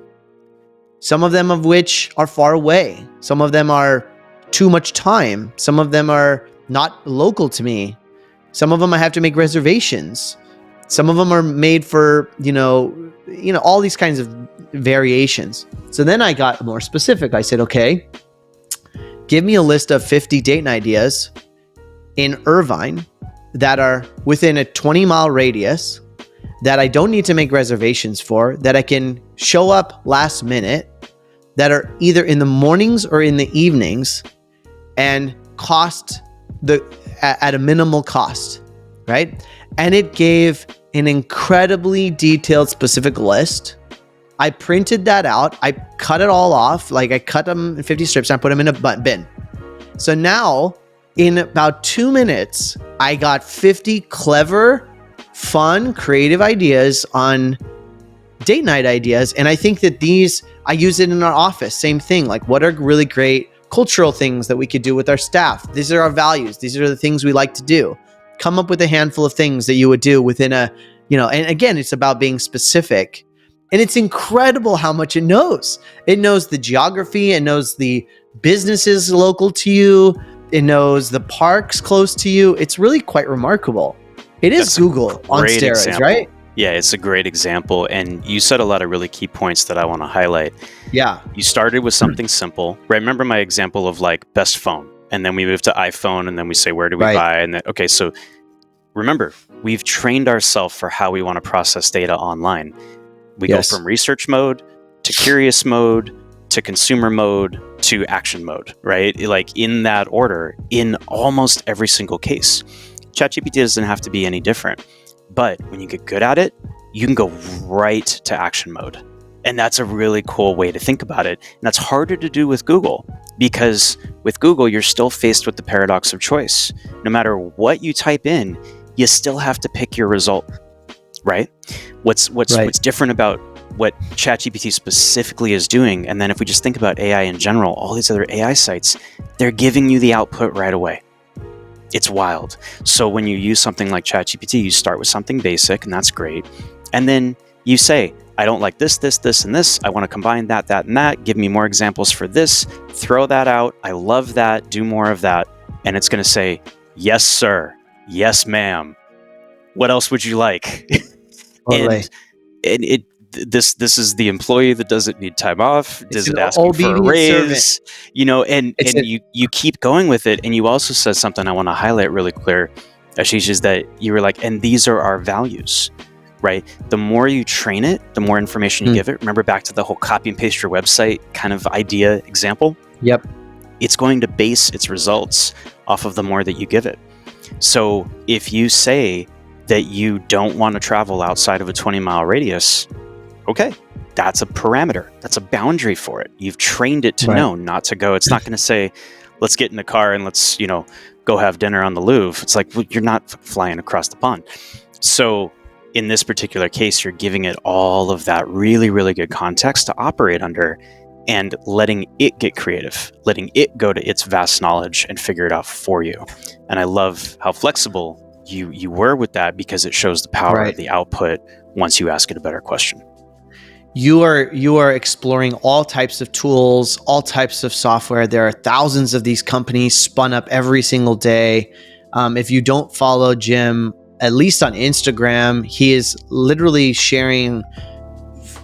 Some of them of which are far away. Some of them are too much time. Some of them are not local to me. Some of them I have to make reservations. Some of them are made for, all these kinds of variations. So then I got more specific. I said, okay, give me a list of 50 date night ideas in Irvine that are within a 20-mile radius, that I don't need to make reservations for, that I can show up last minute, that are either in the mornings or in the evenings, and cost at a minimal cost, right? And it gave an incredibly detailed, specific list. I printed that out. I cut it all off. Like I cut them in 50 strips and I put them in a bin. So now in about 2 minutes, I got 50 clever, fun, creative ideas on date night ideas. And I think that I use it in our office. Same thing. Like, what are really great cultural things that we could do with our staff? These are our values. These are the things we like to do. Come up with a handful of things that you would do within and again, it's about being specific. And it's incredible how much it knows. It knows the geography. It knows the businesses local to you. It knows the parks close to you. It's really quite remarkable. It is That's Google on steroids, example. Right? Yeah, it's a great example. And you said a lot of really key points that I want to highlight. Yeah. You started with something simple. Right? Remember my example of like best phone. And then we moved to iPhone, and then we say, where do we buy? And then, okay, so remember, we've trained ourselves for how we want to process data online. We go from research mode to curious mode to consumer mode to action mode, right? Like in that order, in almost every single case. ChatGPT doesn't have to be any different. But when you get good at it, you can go right to action mode. And that's a really cool way to think about it. And that's harder to do with Google, because with Google, you're still faced with the paradox of choice. No matter what you type in, you still have to pick your result, right? What's different about what ChatGPT specifically is doing, and then if we just think about AI in general, all these other AI sites, they're giving you the output right away. It's wild. So when you use something like ChatGPT, you start with something basic, and that's great. And then you say, I don't like this, and this. I want to combine that, and that. Give me more examples for this. Throw that out. I love that. Do more of that. And it's going to say, yes, sir. Yes, ma'am. What else would you like? Totally. And this is the employee that doesn't need time off. It's doesn't ask you for a raise. Servant. And you keep going with it. And you also said something I want to highlight really clear, Ashish, is that you were like, and these are our values. Right? The more you train it, the more information you give it. Remember back to the whole copy and paste your website kind of idea example? Yep. It's going to base its results off of the more that you give it. So if you say that you don't want to travel outside of a 20-mile radius, okay, that's a parameter. That's a boundary for it. You've trained it to know not to go. It's not going to say, let's get in the car and let's, go have dinner on the Louvre. It's like, well, you're not flying across the pond. So in this particular case, you're giving it all of that really, really good context to operate under and letting it get creative, letting it go to its vast knowledge and figure it out for you. And I love how flexible you were with that, because it shows the power of the output once you ask it a better question. You are exploring all types of tools, all types of software. There are thousands of these companies spun up every single day. If you don't follow Jim, at least on Instagram, he is literally sharing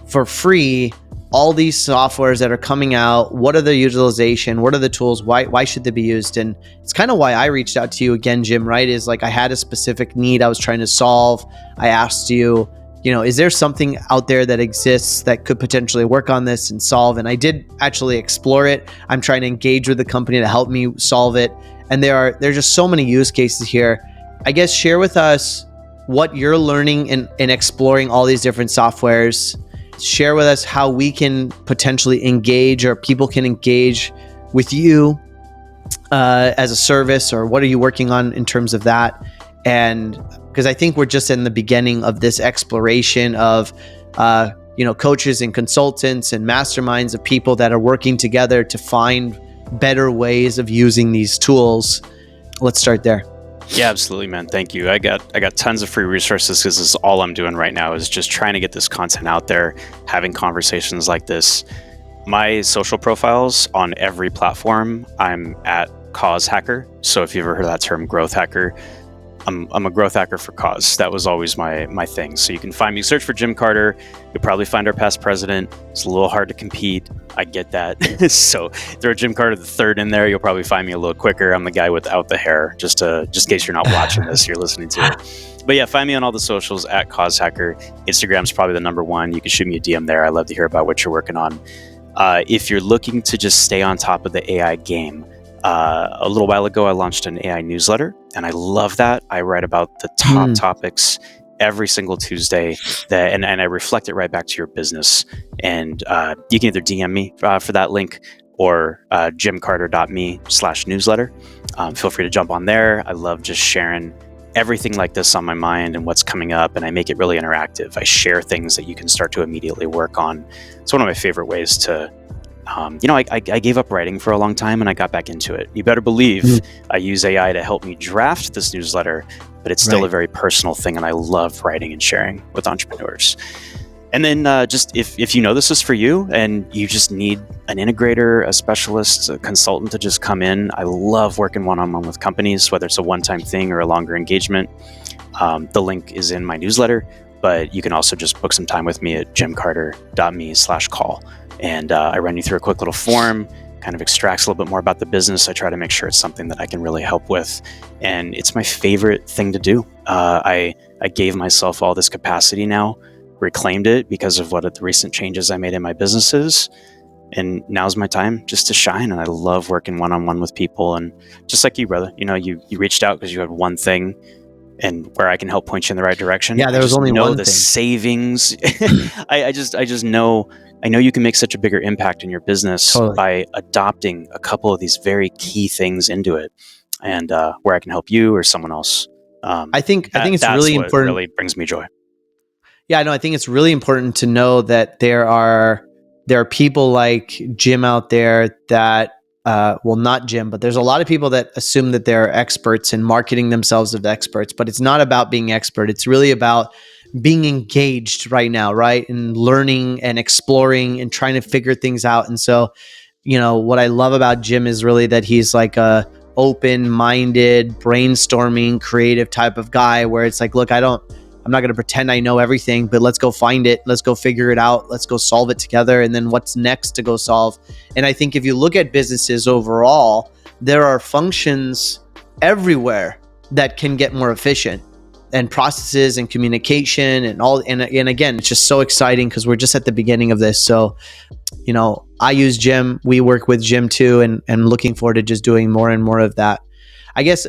for free all these softwares that are coming out. What are the utilization? What are the tools? Why should they be used? And it's kind of why I reached out to you again, Jim, right? Is like I had a specific need I was trying to solve. I asked you, is there something out there that exists that could potentially work on this and solve? And I did actually explore it. I'm trying to engage with the company to help me solve it. And there's just so many use cases here. I guess share with us what you're learning in exploring all these different softwares. Share with us how we can potentially engage, or people can engage with you as a service, or what are you working on in terms of that? And because I think we're just in the beginning of this exploration of coaches and consultants and masterminds of people that are working together to find better ways of using these tools. Let's start there. Yeah, absolutely, man. Thank you. I got tons of free resources, because this is all I'm doing right now, is just trying to get this content out there, having conversations like this. My social profiles on every platform, I'm at Cause Hacker. So if you've ever heard that term, growth hacker, I'm a growth hacker for cause. That was always my thing. So you can find me, search for Jim Carter. You'll probably find our past president. It's a little hard to compete. I get that. So throw Jim Carter III in there. You'll probably find me a little quicker. I'm the guy without the hair, just in case you're not watching this, you're listening to it. But yeah, find me on all the socials at Cause Hacker. Instagram's probably the number one. You can shoot me a DM there. I love to hear about what you're working on. If you're looking to just stay on top of the AI game, a little while ago, I launched an AI newsletter, and I love that. I write about the top topics every single Tuesday, and I reflect it right back to your business. And you can either DM me for that link, or jimcarter.me/newsletter. Feel free to jump on there. I love just sharing everything like this on my mind and what's coming up, and I make it really interactive. I share things that you can start to immediately work on. It's one of my favorite ways to I gave up writing for a long time, and I got back into it. You better believe I use AI to help me draft this newsletter, but it's still a very personal thing, and I love writing and sharing with entrepreneurs. And then just if this is for you and you just need an integrator, a specialist, a consultant to just come in, I love working one-on-one with companies, whether it's a one-time thing or a longer engagement. The link is in my newsletter, but you can also just book some time with me at jimcarter.me/call. And I run you through a quick little form, kind of extracts a little bit more about the business. I try to make sure it's something that I can really help with. And it's my favorite thing to do. I gave myself all this capacity now, reclaimed it because of what the recent changes I made in my businesses. And now's my time just to shine. And I love working one-on-one with people. And just like you, brother, you reached out because you had one thing and where I can help point you in the right direction. Yeah, there was only one thing. Savings. I just know. I know you can make such a bigger impact in your business by adopting a couple of these very key things into it, and where I can help you or someone else. I think it's really important. Really brings me joy. Yeah, no, I think it's really important to know that there are people like Jim out there that, well, not Jim, but there's a lot of people that assume that they're experts and marketing themselves as experts, but it's not about being expert. It's really about being engaged right now, right? And learning and exploring and trying to figure things out. And so, what I love about Jim is really that he's like a open-minded, brainstorming, creative type of guy where it's like, look, I'm not going to pretend I know everything, but let's go find it. Let's go figure it out. Let's go solve it together. And then what's next to go solve? And I think if you look at businesses overall, there are functions everywhere that can get more efficient, and processes and communication and all. And again, it's just so exciting because we're just at the beginning of this. So, I use Jim. We work with Jim too, and looking forward to just doing more and more of that. I guess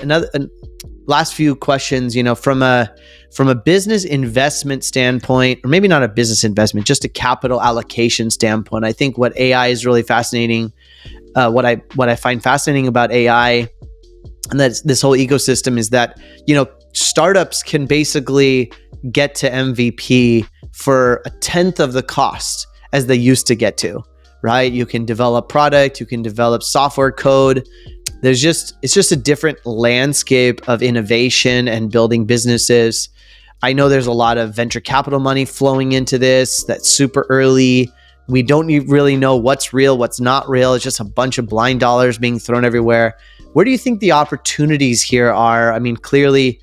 last few questions, from a business investment standpoint, or maybe not a business investment, just a capital allocation standpoint. I think what AI is really fascinating. What I find fascinating about AI and this whole ecosystem is that, startups can basically get to MVP for 1/10 of the cost as they used to get to, right? You can develop product, you can develop software code. It's just a different landscape of innovation and building businesses. I know there's a lot of venture capital money flowing into this. That's super early. We don't really know what's real, what's not real. It's just a bunch of blind dollars being thrown everywhere. Where do you think the opportunities here are? I mean, clearly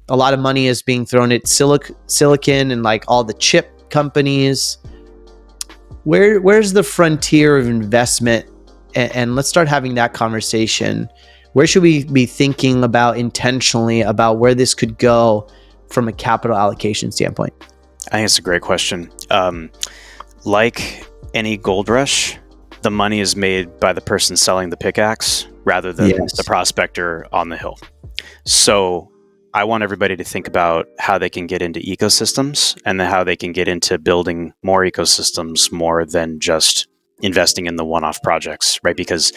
a lot of money is being thrown at silicon and like all the chip companies. Where's the frontier of investment? And let's start having that conversation. Where should we be thinking about intentionally about where this could go from a capital allocation standpoint? I think it's a great question. Like any gold rush, the money is made by the person selling the pickaxe rather than the prospector on the hill. So I want everybody to think about how they can get into ecosystems and then how they can get into building more ecosystems more than just investing in the one-off projects, right? Because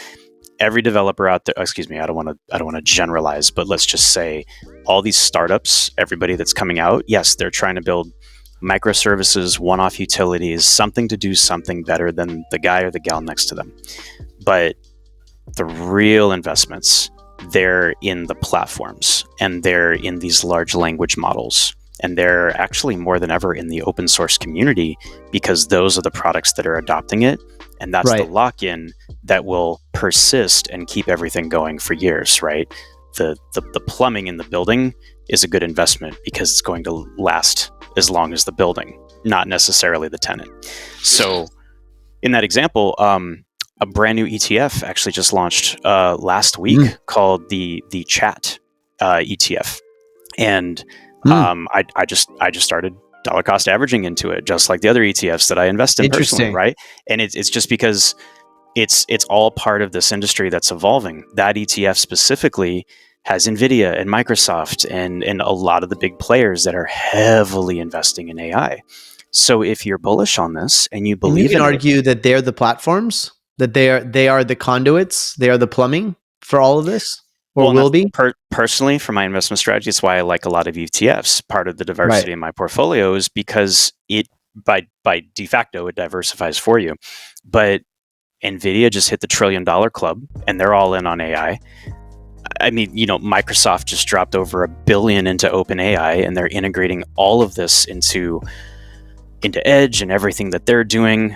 every developer out there, I don't want to generalize, but let's just say all these startups, everybody that's coming out, yes, they're trying to build microservices, one-off utilities, something to do something better than the guy or the gal next to them. But the real investments, they're in the platforms and they're in these large language models. And they're actually more than ever in the open source community because those are the products that are adopting it. And that's the lock-in that will persist and keep everything going for years, right? The plumbing in the building is a good investment because it's going to last as long as the building, not necessarily the tenant. So in that example, a brand new ETF actually just launched last week called the Chat ETF. And I just started dollar cost averaging into it, just like the other ETFs that I invest in personally, right? And it's just because it's all part of this industry that's evolving. That ETF specifically has NVIDIA and Microsoft and a lot of the big players that are heavily investing in AI. So if you're bullish on this and you believe you can argue that they're the platforms, that they are the conduits, they are the plumbing for all of this. Or will be? Personally, for my investment strategy, it's why I like a lot of ETFs. Part of the diversity in my portfolio is because it, by de facto, it diversifies for you. But NVIDIA just hit the $1 trillion club, and they're all in on AI. I mean, Microsoft just dropped over $1 billion into OpenAI, and they're integrating all of this into Edge and everything that they're doing.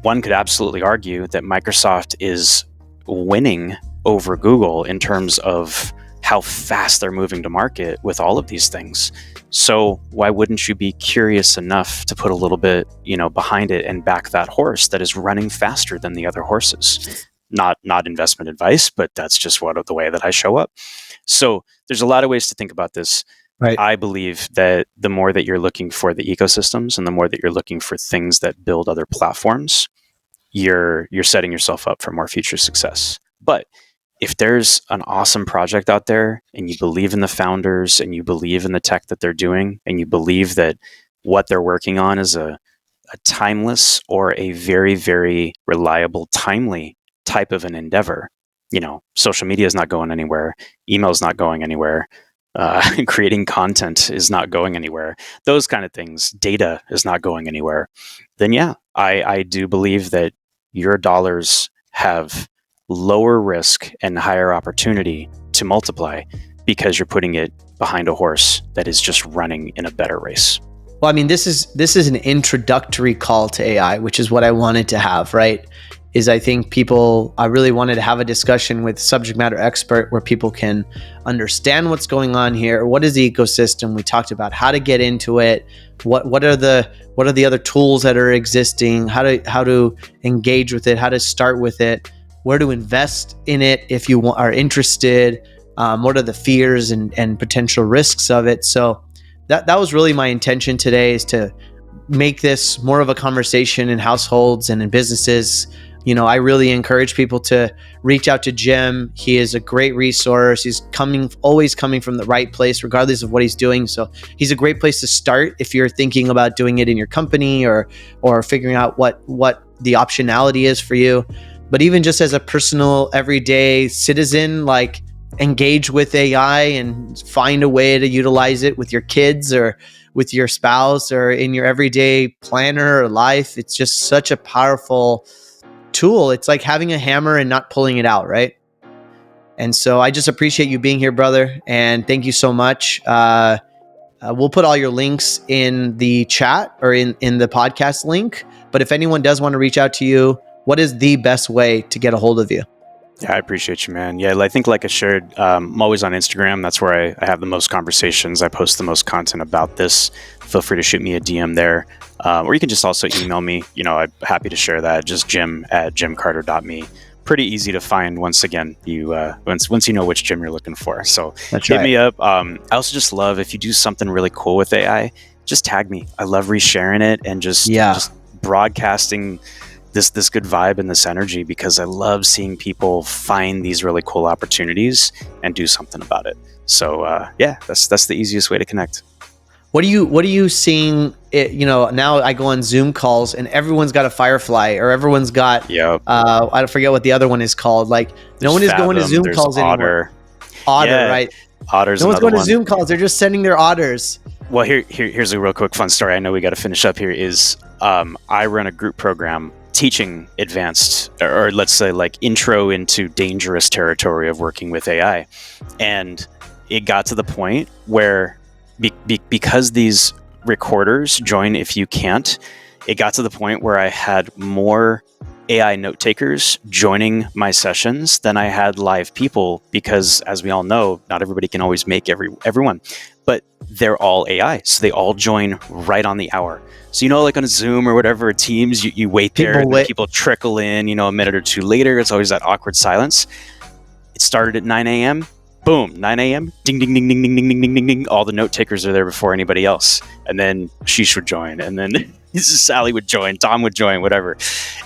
One could absolutely argue that Microsoft is winning over Google in terms of how fast they're moving to market with all of these things. So why wouldn't you be curious enough to put a little bit, behind it and back that horse that is running faster than the other horses? Not investment advice, but that's just the way that I show up. So there's a lot of ways to think about this. Right. I believe that the more that you're looking for the ecosystems and the more that you're looking for things that build other platforms, you're setting yourself up for more future success. But if there's an awesome project out there and you believe in the founders and you believe in the tech that they're doing and you believe that what they're working on is a timeless or a very, very reliable, timely type of an endeavor. Social media is not going anywhere. Email is not going anywhere. Creating content is not going anywhere. Those kind of things. Data is not going anywhere. Then yeah, I do believe that your dollars have lower risk and higher opportunity to multiply because you're putting it behind a horse that is just running in a better race. Well, I mean, this is an introductory call to AI, which is what I wanted to have, right? I think I really wanted to have a discussion with subject matter expert where people can understand what's going on here. What is the ecosystem? We talked about how to get into it. What are the other tools that are existing? How to engage with it? How to start with it? Where to invest in it if you are interested? What are the fears and potential risks of it? So that was really my intention today, is to make this more of a conversation in households and in businesses. I really encourage people to reach out to Jim. He is a great resource. He's always coming from the right place, regardless of what he's doing. So he's a great place to start if you're thinking about doing it in your company or figuring out what the optionality is for you. But even just as a personal, everyday citizen, like, engage with AI and find a way to utilize it with your kids or with your spouse or in your everyday planner or life. It's just such a powerful tool. It's like having a hammer and not pulling it out, right? And so I just appreciate you being here, brother. And thank you so much. We'll put all your links in the chat or in the podcast link. But if anyone does want to reach out to you, what is the best way to get a hold of you? Yeah, I appreciate you, man. Yeah, I think like I shared, I'm always on Instagram. That's where I have the most conversations. I post the most content about this. Feel free to shoot me a DM there. Or you can just also email me. I'm happy to share that. Just jim@jimcarter.me. Pretty easy to find. Once again, you once you know which Jim you're looking for. So hit me up. I also just love if you do something really cool with AI, just tag me. I love resharing it and just broadcasting this good vibe and this energy, because I love seeing people find these really cool opportunities and do something about it. So that's the easiest way to connect. What are you seeing? Now I go on Zoom calls and everyone's got a Firefly or everyone's got I forget what the other one is called. Like, no one is going to Zoom calls anymore. Otter, right? Otter's no one's going to one. Zoom calls. They're just sending their otters. Well, here's a real quick fun story. I know we got to finish up here. Is I run a group program teaching advanced, or let's say like intro into dangerous territory of working with AI. And it got to the point where because these recorders join if you can't, it got to the point where I had more AI note takers joining my sessions than I had live people, because as we all know, not everybody can always make everyone, but they're all AI. So they all join right on the hour. So, like on a Zoom or whatever, Teams, you wait there and people trickle in, a minute or two later. It's always that awkward silence. It started at 9 a.m. Boom, 9 a.m. Ding, ding, ding, ding, ding, ding, ding, ding, ding. All the note takers are there before anybody else. And then Ashish would join. And then Sally would join. Tom would join, whatever.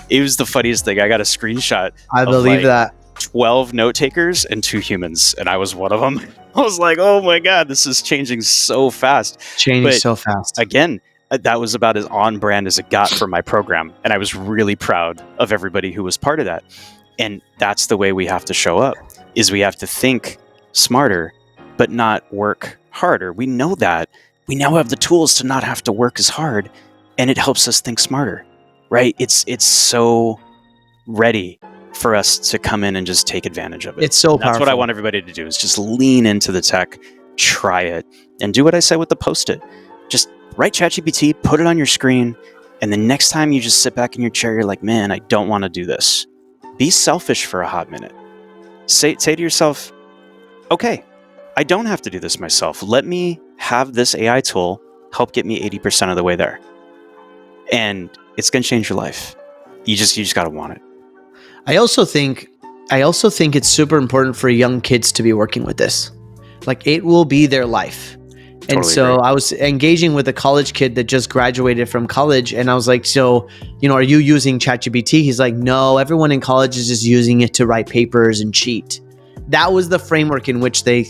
It was the funniest thing. I got a screenshot. I believe that. 12 note takers and 2 humans. And I was one of them. I was like, oh my God, this is changing so fast. So fast. Again, that was about as on brand as it got for my program. And I was really proud of everybody who was part of that. And that's the way we have to show up, is we have to think smarter, but not work harder. We know that. We now have the tools to not have to work as hard, and it helps us think smarter, right? It's so ready for us to come in and just take advantage of it. It's so powerful. That's what I want everybody to do, is just lean into the tech, try it, and do what I said with the Post-it. Just write ChatGPT, put it on your screen, and the next time you just sit back in your chair, you're like, man, I don't want to do this. Be selfish for a hot minute. Say to yourself, okay, I don't have to do this myself. Let me have this AI tool help get me 80% of the way there. And it's going to change your life. You just got to want it. I also think it's super important for young kids to be working with this. Like, it will be their life. And Totally so agree. I was engaging with a college kid that just graduated from college. And I was like, so, are you using ChatGPT? He's like, no, everyone in college is just using it to write papers and cheat. that was the framework in which they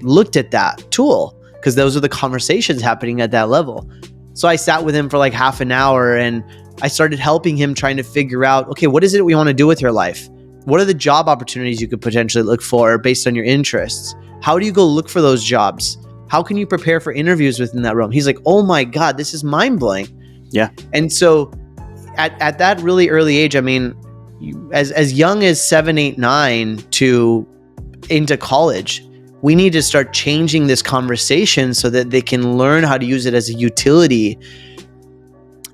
looked at that tool, because those are the conversations happening at that level. So I sat with him for like half an hour and I started helping him, trying to figure out, okay, what is it we want to do with your life? What are the job opportunities you could potentially look for based on your interests? How do you go look for those jobs? How can you prepare for interviews within that realm? He's like, oh my God, this is mind blowing. Yeah. And so at that really early age, I mean, as young as 7, 8, 9 to into college, we need to start changing this conversation so that they can learn how to use it as a utility.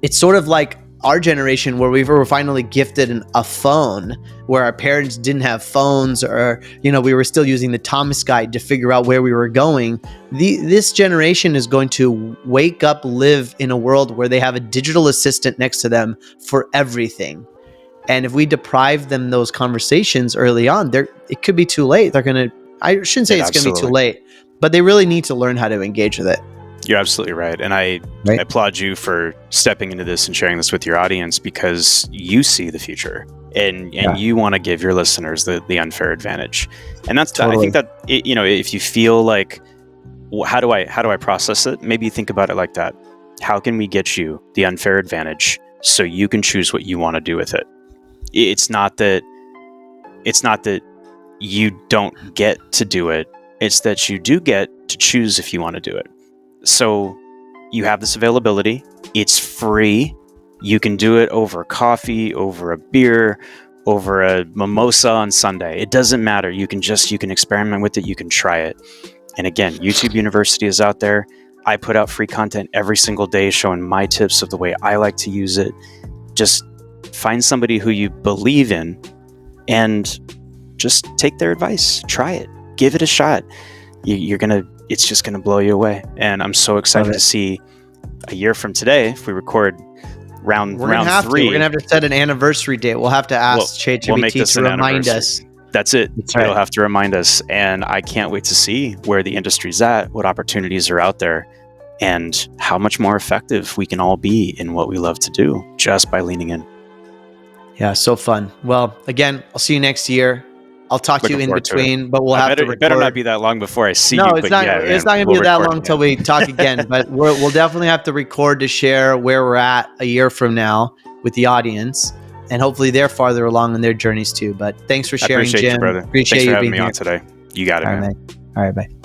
It's sort of like our generation where we were finally gifted a phone, where our parents didn't have phones, or, you know, we were still using the Thomas Guide to figure out where we were going. This generation is going to wake up, live in a world where they have a digital assistant next to them for everything. And if we deprive them those conversations early on, it could be too late. I shouldn't say it's going to be too late, but they really need to learn how to engage with it. You're absolutely right. And I applaud you for stepping into this and sharing this with your audience, because you see the future and you want to give your listeners the unfair advantage. And that's, totally. I think that, if you feel like, how do I process it? Maybe you think about it like that. How can we get you the unfair advantage so you can choose what you want to do with it? It's not that you don't get to do it. It's that you do get to choose if you want to do it. So you have this availability. It's free. You can do it over coffee, over a beer, over a mimosa on Sunday. It doesn't matter. You can experiment with it. You can try it. And again, YouTube University is out there. I put out free content every single day showing my tips of the way I like to use it. Just find somebody who you believe in and just take their advice. Try it. Give it a shot. It's just going to blow you away. And I'm so excited to see a year from today, if we record round 3. We're going to have to set an anniversary date. We'll have to ask ChatGPT to remind us. That's it. Right. It'll have to remind us. And I can't wait to see where the industry's at, what opportunities are out there, and how much more effective we can all be in what we love to do just by leaning in. Yeah, so fun. Well, again, I'll see you next year. I'll talk to you in between, but we'll have to record. It better not be that long before I see you. No, it's not going to be that long until we talk again, but we'll definitely have to record to share where we're at a year from now with the audience, and hopefully they're farther along in their journeys too. But thanks for sharing, Jim. You, brother. Appreciate thanks you for having being me here on today. You got it, man. All right, bye.